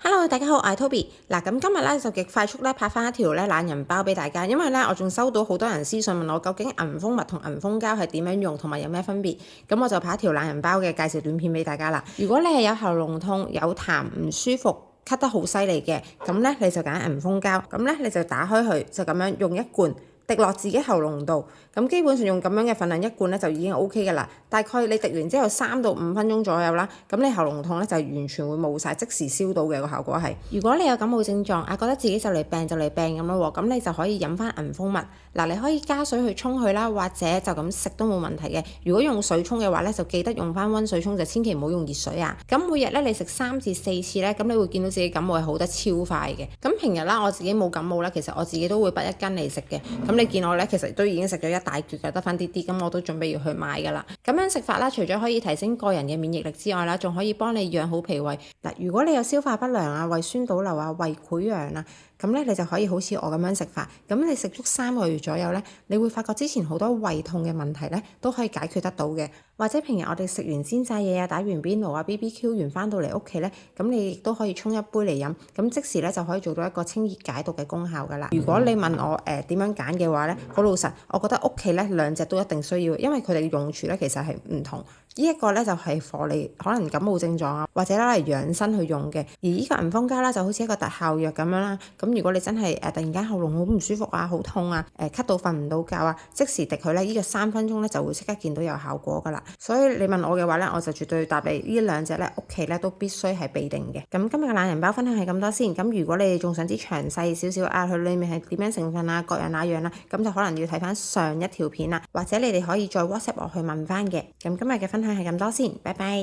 Hello，大家好，我係 Toby。嗱，咁今日咧就極快速咧拍翻一條咧懶人包俾大家，因為咧我仲收到好多人私信問我究竟銀蜂蜜同銀蜂膠係點樣用，同埋有咩分別。咁我就拍一條懶人包嘅介紹短片俾大家啦。如果你係有喉嚨痛、有痰唔舒服、咳得好犀利嘅，咁咧你就揀銀蜂膠。咁咧你就打開佢，就咁樣用一罐滴落自己喉嚨度，咁基本上用咁樣嘅份量一罐咧就已經 OK 㗎啦。大概你滴完之後3到5分鐘左右啦，咁你喉嚨痛咧就完全會冇晒，即時消到嘅個效果係。如果你有感冒症狀覺得自己就嚟病咁咯喎，咁你就可以飲翻銀蜂蜜。嗱，你可以加水去沖佢啦，或者就咁食都冇問題嘅。如果用水沖嘅話咧，就記得用翻溫水沖，就千祈唔好用熱水啊。咁每日咧你食3至4次咧，咁你會見到自己感冒係好得超快嘅。咁平日啦，我自己冇感冒咧，其實我自己都會剝1斤嚟食嘅。咁你見我咧，其實都已經食咗一大橛嘅，得翻啲啲，咁我都準備要去買㗎啦。咁樣食法啦，除咗可以提升個人嘅免疫力之外啦，仲可以幫你養好脾胃。嗱，如果你有消化不良啊、胃酸倒流啊、胃潰瘍啊，咁咧你就可以好似我咁樣食法。咁你食足3個月左右咧，你會發覺之前好多胃痛嘅問題咧都可以解決得到嘅。或者平日我哋食完煎炸嘢啊、打完邊爐啊、BBQ 完翻到嚟屋企咧，咁你亦都可以沖一杯嚟飲，咁即時咧就可以做到一個清熱解毒嘅功效㗎啦。如果你問我點樣揀嘅話咧，好老實，我覺得屋企咧2隻都一定需要，因為佢哋嘅用處咧其實係唔同。呢一個咧就係幫你可能感冒症狀啊，或者攞嚟養生去用嘅。而呢個銀蜂膠啦就好似一個特效藥咁樣啦。咁如果你真係突然間喉嚨好唔舒服啊、好痛啊、咳到瞓唔到覺啊，即時滴佢咧，呢個3分鐘咧就會即刻見到有效果㗎啦。所以你問我嘅話咧，我就絕對答你呢2隻咧屋企咧都必須係備定嘅。咁今日嘅懶人包分享係咁多先。咁如果你哋仲想知詳細少少啊，佢裡面係點樣成分啊、各樣那樣啦，咁就可能要睇翻上一條片啦，或者你哋可以再 WhatsApp 我去問翻嘅。咁今日嘅分享係咁多先，拜拜。